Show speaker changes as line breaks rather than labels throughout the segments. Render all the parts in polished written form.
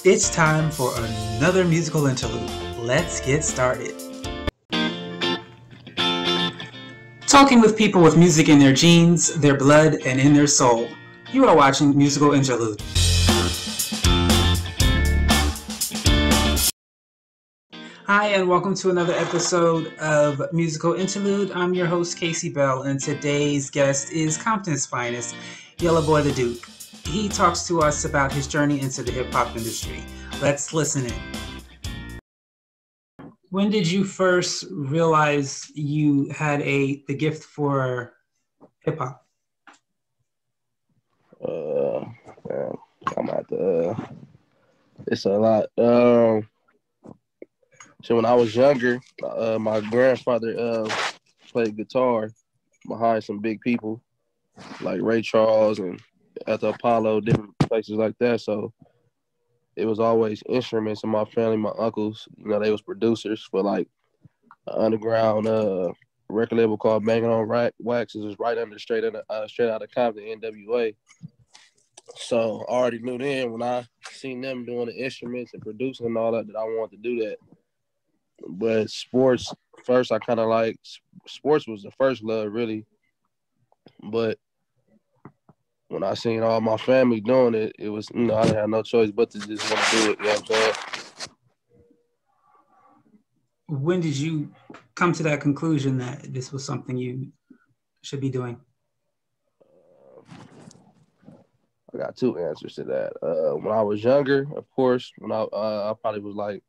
It's time for another musical interlude. Let's get started. Talking with people with music in their genes, their blood, and in their soul. You are watching Musical Interlude. Hi, and welcome to another episode of Musical Interlude. I'm your host, Casey Bell, and today's guest is Compton's finest, Yella Boii the Duke. He talks to us about his journey into the hip-hop industry. Let's listen in. When did you first realize you had the gift for hip-hop?
Man, I'm at the. It's a lot. So when I was younger, my grandfather played guitar behind some big people like Ray Charles and at the Apollo, different places like that. So it was always instruments in my family. My uncles, they was producers for like an underground record label called Banging on Wax. It was right under straight out of Compton, NWA. So I already knew then when I seen them doing the instruments and producing and all that I wanted to do that. But sports, first I kind of like, sports was the first love really. But when I seen all my family doing it, it was, I didn't have no choice but to just want to do it, you know what I'm saying?
When did you come to that conclusion that this was something you should be doing?
I got two answers to that. When I was younger, of course, when I probably was like,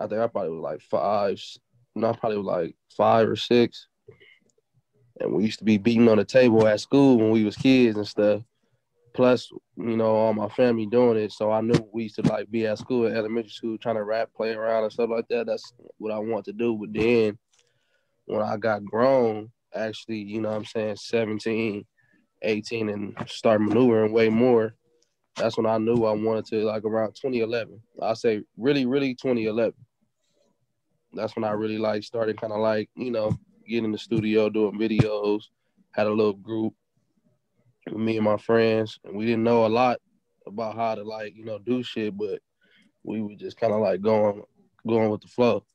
I think I probably was like five or six. And we used to be beating on the table at school when we was kids and stuff. Plus, all my family doing it. So I knew we used to like be at school, at elementary school, trying to rap, play around and stuff like that. That's what I want to do. But then when I got grown, actually, 17, 18 and start maneuvering way more, that's when I knew I wanted to, like around 2011. I say really, really 2011. That's when I really like started kind of like, getting in the studio, doing videos, had a little group with me and my friends. And we didn't know a lot about how to like, do shit, but we were just kind of like going with the flow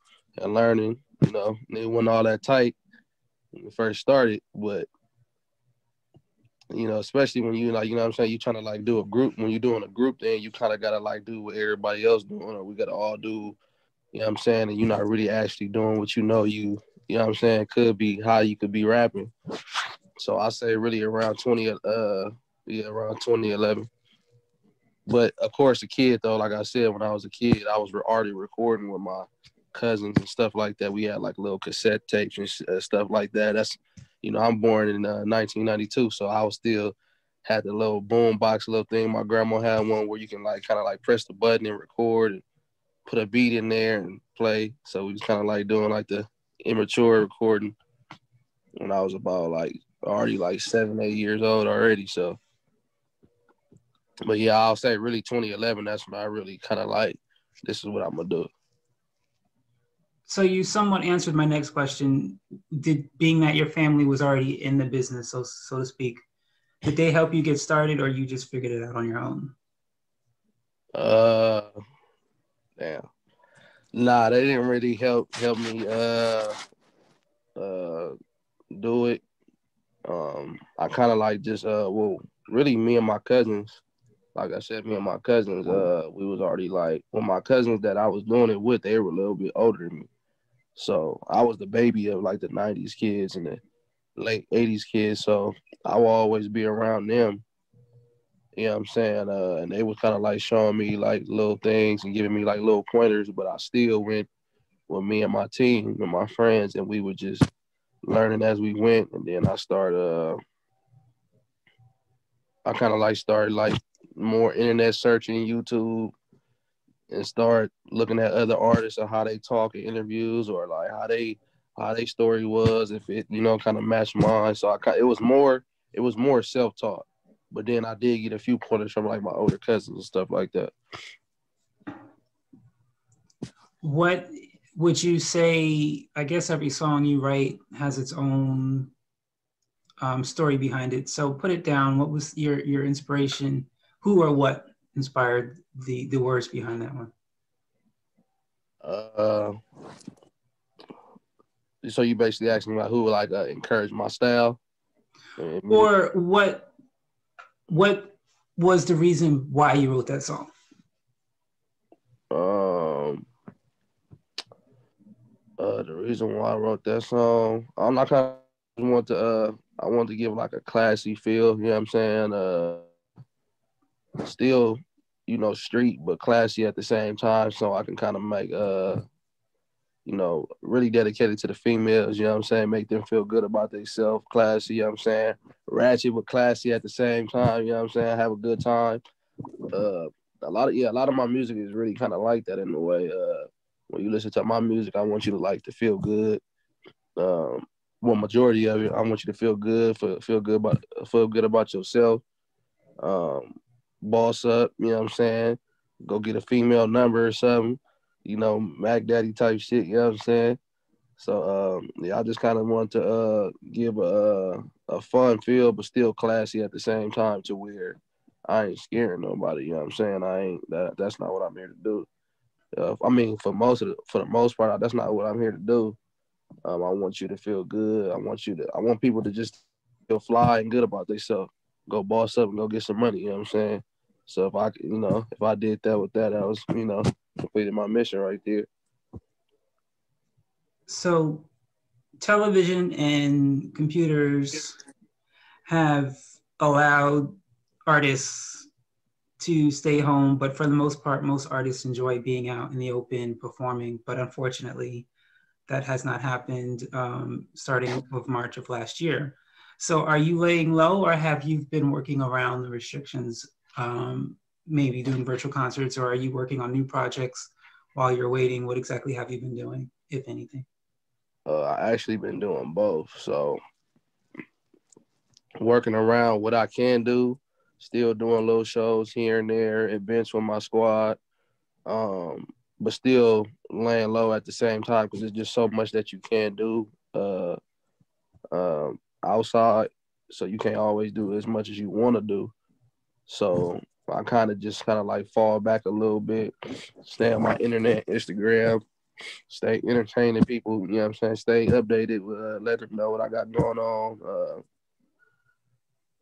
and learning, and it wasn't all that tight when we first started, but especially when you like, what I'm saying, you trying to like do a group. When you're doing a group, then you kind of gotta like do what everybody else doing, or we gotta all do, what I'm saying, and you're not really actually doing what you what I'm saying, could be how you could be rapping. So I say really around 2011. But of course, a kid though, like I said, when I was a kid, I was already recording with my cousins and stuff like that. We had like little cassette tapes and stuff like that. That's, I'm born in 1992, so I was still had the little boom box little thing. My grandma had one where you can like kind of like press the button and record and put a beat in there and play. So we was kind of like doing like the immature recording when I was about like already like 7, 8 years old already. So, but yeah, I'll say really 2011. That's when I really kind of like, this is what I'm gonna do.
So you somewhat answered my next question. Being that your family was already in the business, so to speak, did they help you get started, or you just figured it out on your own?
Damn. Nah, they didn't really help me do it. I kind of like just really me and my cousins. Like I said, me and my cousins, we was already like, well, my cousins that I was doing it with, they were a little bit older than me. So I was the baby of like the 90s kids and the late 80s kids. So I will always be around them. You know what I'm saying? And they was kind of like showing me like little things and giving me like little pointers, but I still went with me and my team and my friends, and we were just learning as we went. And then I kind of like started like more internet searching, YouTube, and start looking at other artists and how they talk in interviews, or like how they story was, if it kind of matched mine. So it was more self-taught, but then I did get a few pointers from like my older cousins and stuff like that.
What would you say? I guess every song you write has its own story behind it. So put it down. What was your inspiration? Who or what inspired the words behind that one?
Uh, so you basically asking like who like encourage my style?
Or what was the reason why you wrote that song?
Um, the reason why I wrote that song, I'm not kind of want to I want to give like a classy feel. You know what I'm saying? Still, you know, street but classy at the same time, so I can kind of make you know, really dedicated to the females, you know what I'm saying? Make them feel good about themselves, classy, you know what I'm saying? Ratchet but classy at the same time, you know what I'm saying? Have a good time. Uh, a lot of my music is really kind of like that in a way. When you listen to my music, I want you to like to feel good. Well, majority of it, I want you to feel good, feel good about yourself. Um, Boss up, you know what I'm saying? Go get a female number or something, you know, Mac Daddy type shit, you know what I'm saying? So yeah, I just kind of want to give a fun feel, but still classy at the same time, to where I ain't scaring nobody. You know what I'm saying? I ain't that. That's not what I'm here to do. I mean, for the most part, that's not what I'm here to do. I want you to feel good. I want people to just feel fly and good about themselves. Go boss up and go get some money. You know what I'm saying? So if I did that with that, I was, completed my mission right there.
So television and computers have allowed artists to stay home, but for the most part, most artists enjoy being out in the open performing. But unfortunately, that has not happened starting with March of last year. So are you laying low, or have you been working around the restrictions, maybe doing virtual concerts, or are you working on new projects while you're waiting? What exactly have you been doing, if anything?
I actually been doing both. So working around what I can do, still doing little shows here and there, events with my squad, um, but still laying low at the same time because there's just so much that you can do outside. So you can't always do as much as you want to do. So I kind of like fall back a little bit, stay on my internet, Instagram, stay entertaining people, you know what I'm saying? Stay updated, let them know what I got going on.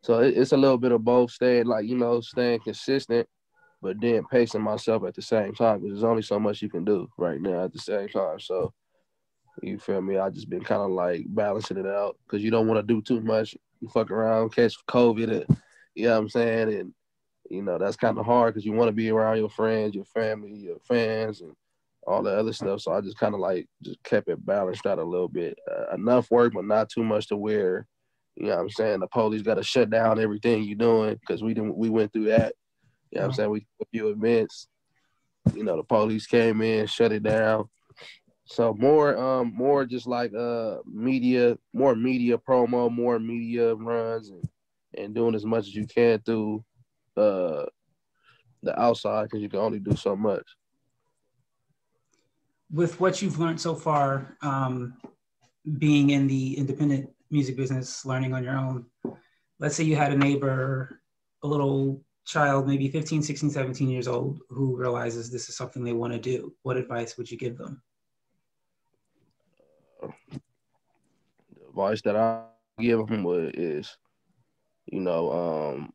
So it's a little bit of both, staying consistent, but then pacing myself at the same time because there's only so much you can do right now at the same time. So you feel me? I just been kind of like balancing it out because you don't want to do too much. You fuck around, catch COVID, you know what I'm saying? And, that's kind of hard because you want to be around your friends, your family, your fans, and all the other stuff. So I just kind of like just kept it balanced out a little bit. Enough work, but not too much to where, you know what I'm saying, the police got to shut down everything you're doing because we went through that. You know what I'm saying? We did a few events. The police came in, shut it down. So more just like more media promo, more media runs, and doing as much as you can through uh the outside because you can only do so much.
With what you've learned so far, being in the independent music business, learning on your own, let's say you had a neighbor, a little child, maybe 15, 16, 17 years old, who realizes this is something they want to do. What advice would you give them?
The advice that I give them is, you know,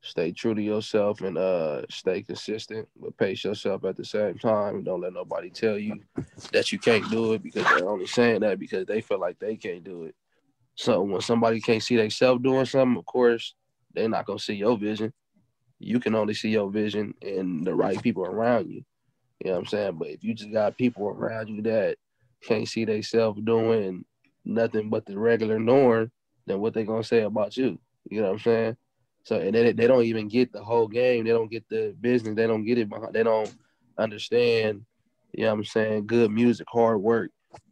stay true to yourself and stay consistent, but pace yourself at the same time. Don't let nobody tell you that you can't do it because they're only saying that because they feel like they can't do it. So when somebody can't see themselves doing something, of course, they're not gonna see your vision. You can only see your vision and the right people around you. You know what I'm saying? But if you just got people around you that can't see themselves doing nothing but the regular norm, then what they gonna say about you? You know what I'm saying? So and then they don't even get the whole game. They don't get the business. They don't get it behind. They don't understand. You know what I'm saying? Good music, hard work.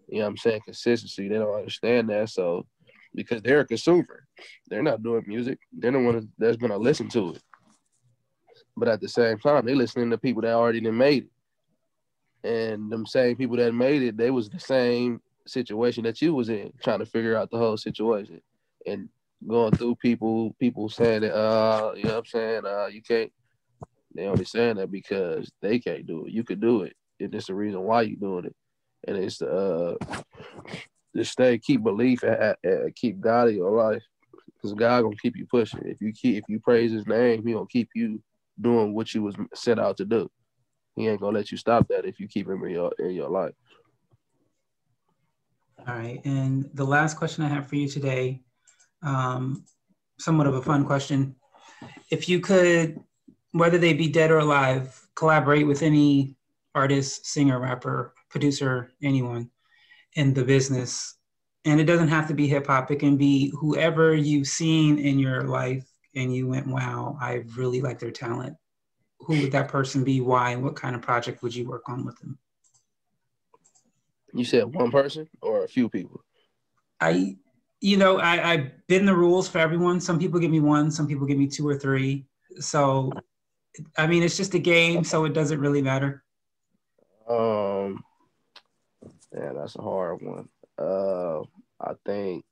You know what I'm saying? Consistency. They don't understand that. So because they're a consumer, they're not doing music. They're the one that's gonna listen to it. But at the same time, they listening to people that already done made it. And them same people that made it, they was the same situation that you was in, trying to figure out the whole situation. And going through people saying that, you know what I'm saying, you can't They only saying that because they can't do it. You could do it, and it's the reason why you're doing it. And it's to keep belief and keep God in your life, because God gonna keep you pushing. If you praise His name, He gonna keep you doing what you was set out to do. He ain't gonna let you stop that if you keep Him in your life.
All right, and the last question I have for you today, somewhat of a fun question. If you could, whether they be dead or alive, collaborate with any artist, singer, rapper, producer, anyone in the business, and it doesn't have to be hip hop, it can be whoever you've seen in your life and you went, wow, I really like their talent. Who would that person be? Why? And what kind of project would you work on with them?
You said one person or a few people?
I bend the rules for everyone. Some people give me one, some people give me two or three. So, I mean, it's just a game, so it doesn't really matter.
Yeah, that's a hard one. I think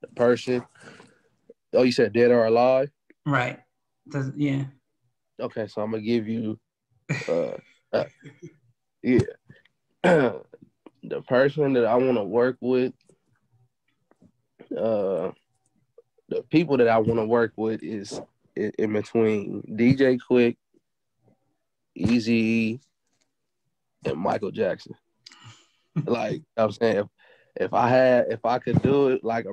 the person. Oh, you said dead or alive?
Right. Yeah.
Okay, so I'm gonna give you. Yeah. The person that I want to work with, the people that I want to work with is in between DJ Quick, Eazy, and Michael Jackson. Like I'm saying, if I could do it like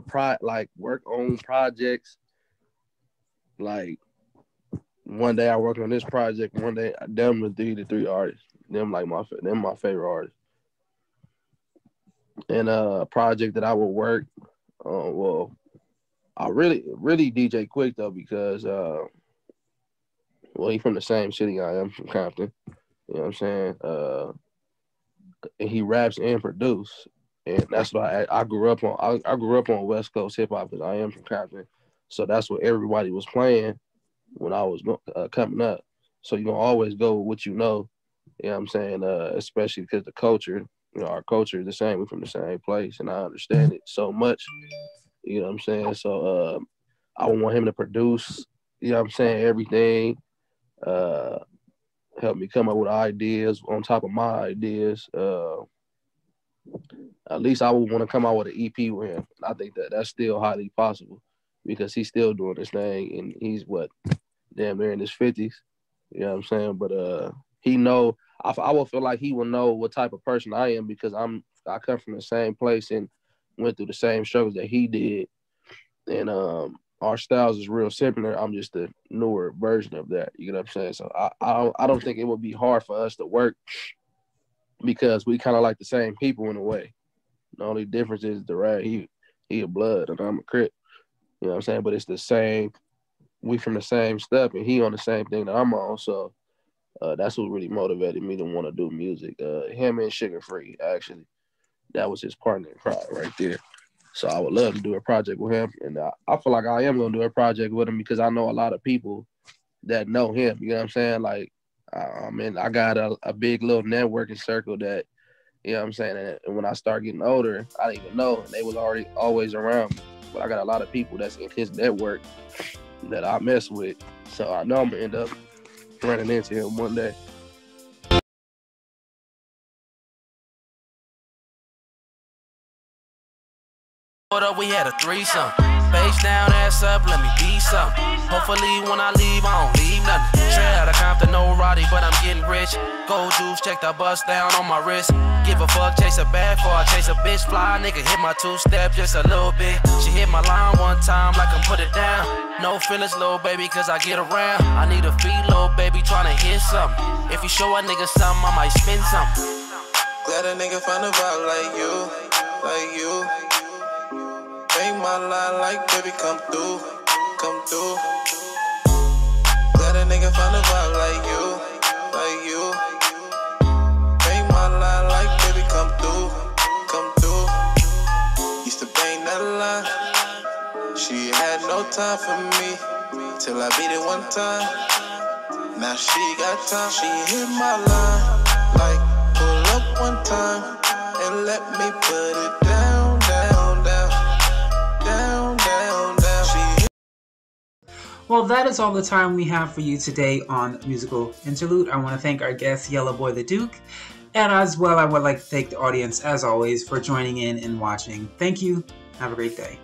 work on projects, like one day I work on this project, one day them the three artists, them my favorite artists. And a project that I would work on, I really DJ Quick though, because he's from the same city I am, from Compton. You know what I'm saying? And he raps and produce, and that's why I grew up on. I grew up on West Coast hip hop because I am from Compton, so that's what everybody was playing when I was coming up. So you're gonna always go with what you know. You know what I'm saying? Especially because the culture, our culture is the same. We're from the same place, and I understand it so much. You know what I'm saying? So I would want him to produce, you know what I'm saying, everything. Help me come up with ideas on top of my ideas. At least I would want to come out with an EP with him. And I think that's still highly possible because he's still doing this thing, and he's damn near in his 50s. You know what I'm saying? But he know, I would feel like he will know what type of person I am because I come from the same place and went through the same struggles that he did. And our styles is real similar. I'm just a newer version of that. You know what I'm saying? So I don't think it would be hard for us to work because we kind of like the same people in a way. The only difference is the rap. He a blood and I'm a Crip. You know what I'm saying? But it's the same. We from the same stuff, and he on the same thing that I'm on. So that's what really motivated me to want to do music. Him and Sugar Free, actually. That was his partner in crime right there. So I would love to do a project with him. And I feel like I am going to do a project with him because I know a lot of people that know him. You know what I'm saying? Like, I got a big little networking circle that, you know what I'm saying? And when I start getting older, I didn't even know. And they was always around me. But I got a lot of people that's in his network that I mess with. So I know I'm going to end up running into him one day.
We had a threesome. Face down, ass up, let me be some. Hopefully when I leave, I don't leave nothing. Straight out of Compton, no Roddy, but I'm getting rich. Gold juice, check the bust down on my wrist. Give a fuck, chase a bad for I chase a bitch. Fly nigga, hit my two-step just a little bit. She hit my line one time like I'm put it down. No feelings, little baby, cause I get around. I need a feed, little baby, tryna hit something. If you show a nigga something, I might spend something.
Glad a nigga find a vibe like you, like you. Make my line like baby, come through, come through. Glad a nigga find a vibe like you, like you. Make my line like baby, come through, come through. Used to bang that line. She had no time for me till I beat it one time. Now she got time. She hit my line like pull up one time and let me put it down, down, down. Down, down, down.
Well, that is all the time we have for you today on Musical Interlude. I want to thank our guest, Yella Boii the Duke. And as well, I would like to thank the audience, as always, for joining in and watching. Thank you. Have a great day.